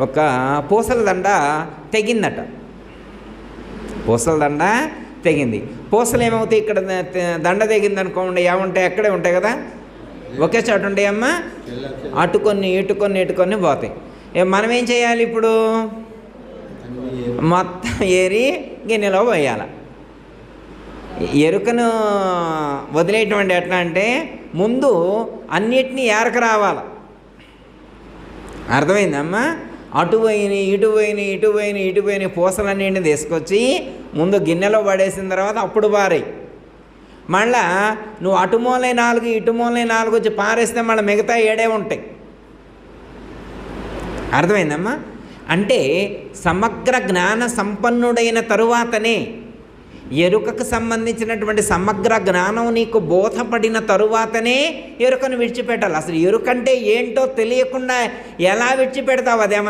ఒక పూసల దండ తెగిందట. పూసల దండ తెగింది. పూసలు ఏమవుతాయి? ఇక్కడ దండ తెగింది అనుకోండి, ఏముంటాయి? అక్కడే ఉంటాయి కదా, ఒకే చోట ఉంటాయి అమ్మా. అటుకొని ఇటుకొని ఇటుకొని పోతాయి. మనం ఏం చేయాలి ఇప్పుడు? మొత్తం ఏరి గిన్నెలో పోయాలి. ఎరుకను వదిలేటువంటి ఎట్లా అంటే ముందు అన్నిటినీ ఏరక రావాలి. అర్థమైందమ్మా? అటు పోయినాయి ఇటు పోయినాయి ఇటు పోయినాయి ఇటు పోయినాయి పూసలన్నింటిని తీసుకొచ్చి ముందు గిన్నెలో పడేసిన తర్వాత అప్పుడు పారాయి. మళ్ళా నువ్వు అటు మూలే 4 ఇటు మూలే 4 వచ్చి పారేస్తే మళ్ళీ మిగతా 7 ఉంటాయి. అర్థమైందమ్మా? అంటే సమగ్ర జ్ఞాన సంపన్నుడైన తరువాతనే, ఎరుకకు సంబంధించినటువంటి సమగ్ర జ్ఞానం నీకు బోధపడిన తరువాతనే ఎరుకను విడిచిపెట్టాలి. అసలు ఎరుకంటే ఏంటో తెలియకుండా ఎలా విడిచిపెడతావు? అదేమన్నా